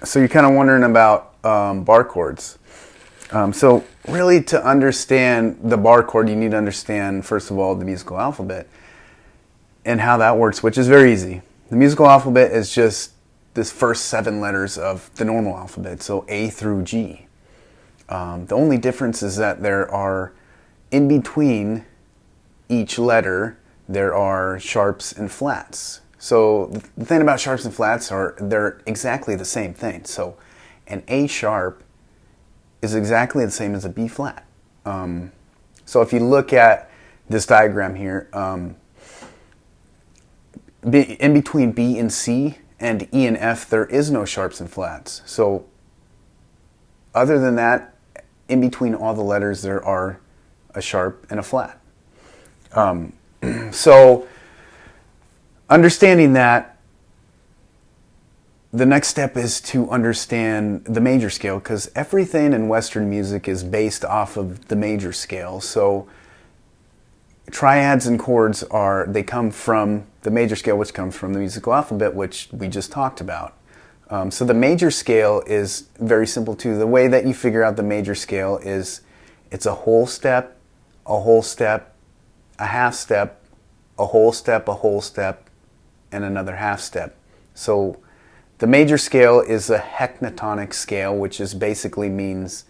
So you're kind of wondering about bar chords. So really, to understand the bar chord, you need to understand, first of all, the musical alphabet and how that works, which is very easy. The musical alphabet is just this first 7 letters of the normal alphabet, so A through G. The only difference is that there are, in between each letter, there are sharps and flats. So the thing about sharps and flats are they're exactly the same thing. So an A sharp is exactly the same as a B flat. So if you look at this diagram here, in between B and C and E and F, there is no sharps and flats. So other than that, in between all the letters, there are a sharp and a flat. So understanding that, the next step is to understand the major scale, because everything in Western music is based off of the major scale. So triads and chords they come from the major scale, which comes from the musical alphabet, which we just talked about. So the major scale is very simple too. The way that you figure out the major scale is it's a whole step, a whole step, a half step, a whole step, and another half step. So the major scale is a hectatonic scale, which is basically means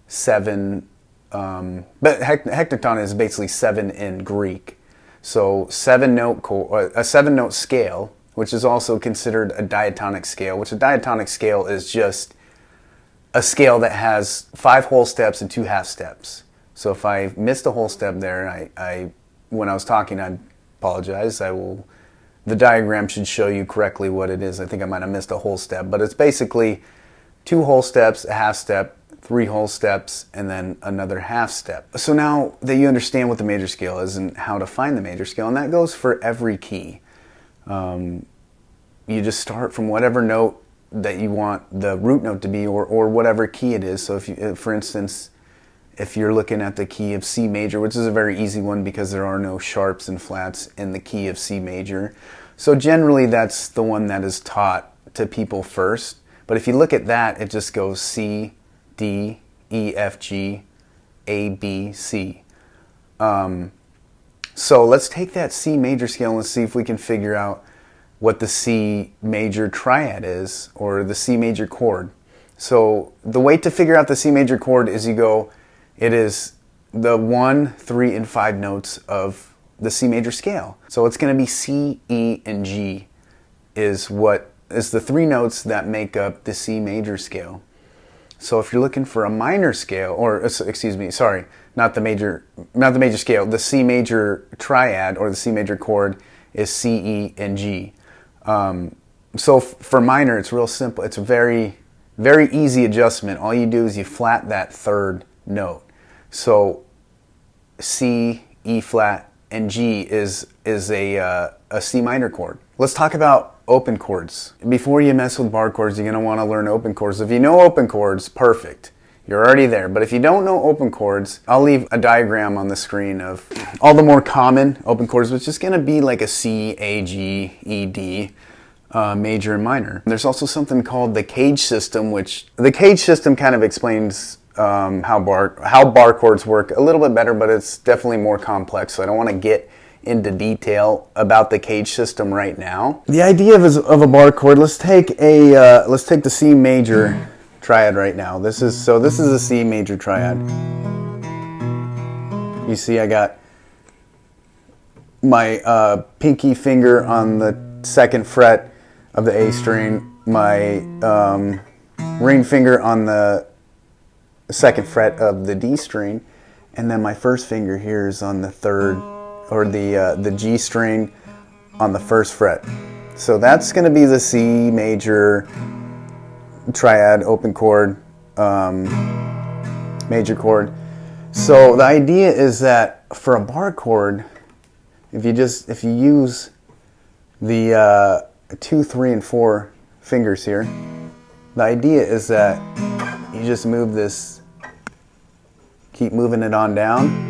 7, but hectatonic is basically 7 in Greek. So a 7-note scale, which is also considered a diatonic scale, which a diatonic scale is just a scale that has 5 whole steps and 2 half steps. So if I missed a whole step there, when I was talking, I apologize. The diagram should show you correctly what it is. I think I might have missed a whole step, but it's basically 2 whole steps, a half step, 3 whole steps, and then another half step. So now that you understand what the major scale is and how to find the major scale, and that goes for every key. You just start from whatever note that you want the root note to be, or whatever key it is. So if you, for instance, if you're looking at the key of C major, which is a very easy one because there are no sharps and flats in the key of C major. So generally that's the one that is taught to people first. But if you look at that, it just goes C, D, E, F, G, A, B, C. So let's take that C major scale and let's see if we can figure out what the C major triad is, or the C major chord. So the way to figure out the C major chord is it is the 1, 3, and 5 notes of the C major scale. So it's going to be C, E, and G is the 3 notes that make up the C major scale. So if you're looking for a minor scale, or excuse me, sorry, not the major scale, the C major triad or the C major chord is C, E, and G. So for minor, it's real simple. It's a very, very easy adjustment. All you do is you flat that 3rd note. So C, E flat, and G is a C minor chord. Let's talk about open chords. Before you mess with bar chords, you're going to want to learn open chords. If you know open chords, perfect. You're already there. But if you don't know open chords, I'll leave a diagram on the screen of all the more common open chords, which is going to be like a C, A, G, E, D, major and minor. There's also something called the cage system, which the cage system kind of explains how bar chords work a little bit better, but it's definitely more complex. So I don't want to get into detail about the cage system right now. The idea of a bar chord. Let's take the C major triad right now. This is a C major triad. You see, I got my pinky finger on the 2nd fret of the A string, my ring finger on the 2nd fret of the D string, and then my first finger here is on the 3rd, or the G string on the 1st fret. So that's going to be the C major triad open chord, major chord. So the idea is that for a bar chord, if you use the 2, 3, and 4 fingers here, the idea is that you just move this, keep moving it on down.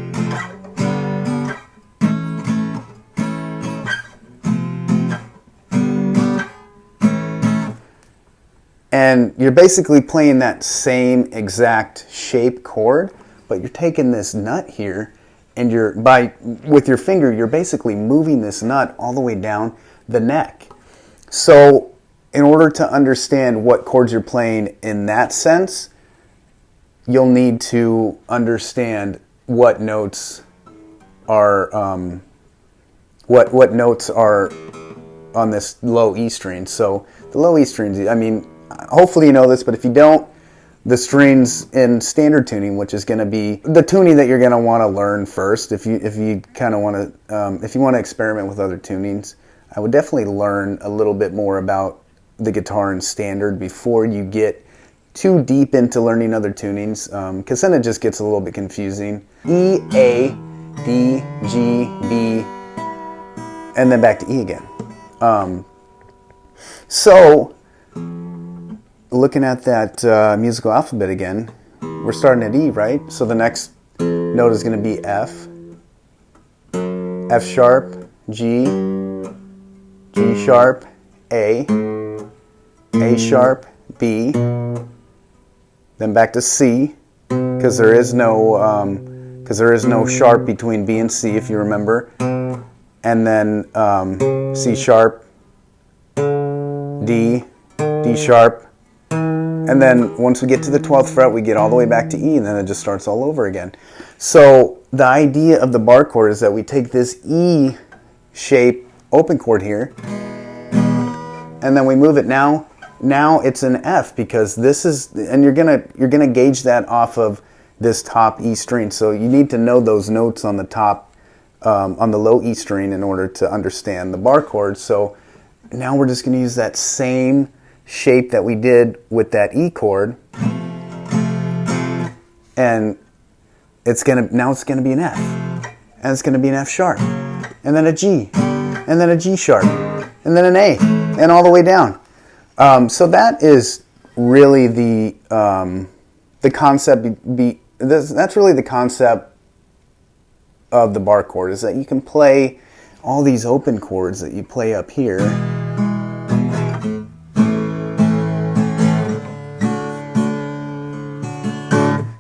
And And you're basically playing that same exact shape chord, but you're taking this nut here, and with your finger, you're basically moving this nut all the way down the neck. So in order to understand what chords you're playing in that sense, you'll need to understand what notes are what notes are on this low E string. So the low E strings, I mean, hopefully you know this, but if you don't, the strings in standard tuning, which is going to be the tuning that you're going to want to learn first, if you kind of want to, if you want to experiment with other tunings, I would definitely learn a little bit more about the guitar in standard before you get too deep into learning other tunings, because then it just gets a little bit confusing. E, A, D, G, B, and then back to E again. So, looking at that musical alphabet again, we're starting at E, right? So the next note is going to be F, F sharp, G, G sharp, A sharp, B, then back to C, because there is no sharp between B and C, if you remember, and then C sharp, D, D sharp, and then once we get to the 12th fret, we get all the way back to E, and then it just starts all over again. So the idea of the bar chord is that we take this E shape open chord here, and then we move it now. Now it's an F, because this is, and you're gonna gauge that off of this top E string. So you need to know those notes on the top, on the low E string, in order to understand the bar chord. So now we're just gonna use that same shape that we did with that E chord, and it's gonna be an F, and it's gonna be an F sharp, and then a G, and then a G sharp, and then an A, and all the way down. So that is really the concept. That's really the concept of the bar chord, is that you can play all these open chords that you play up here.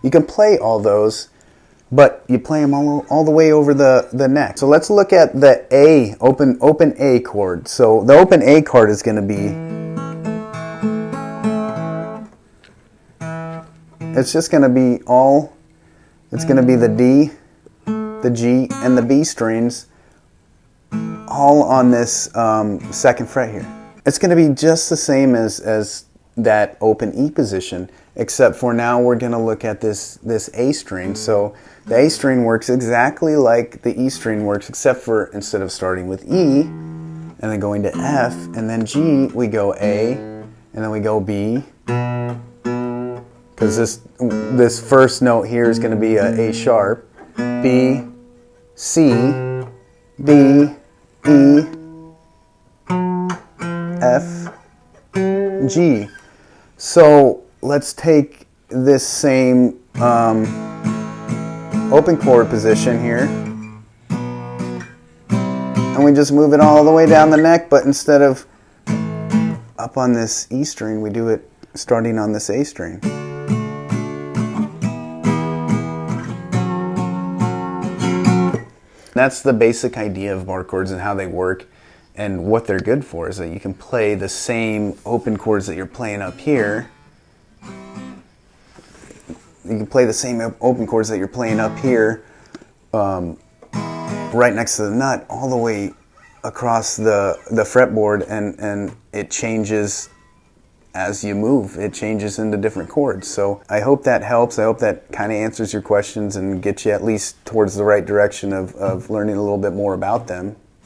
You can play all those, but you play them all the way over the neck. So let's look at the A, open A chord. So the open A chord is going to be, it's just going to be it's going to be the D, the G, and the B strings all on this second fret here. It's going to be just the same as that open E position, except for now we're going to look at this A string. So the A string works exactly like the E string works, except for instead of starting with E and then going to F and then G, we go A and then we go B, because this first note here is going to be a sharp, B, C, D, E, F, G. So let's take this same open chord position here, and we just move it all the way down the neck, but instead of up on this E string, we do it starting on this A string. That's the basic idea of bar chords and how they work and what they're good for, is that you can play the same open chords that you're playing up here. You can play the same open chords that you're playing up here right next to the nut all the way across the fretboard, and it changes as you move. It changes into different chords. So I hope that helps. I hope that kind of answers your questions and gets you at least towards the right direction of learning a little bit more about them.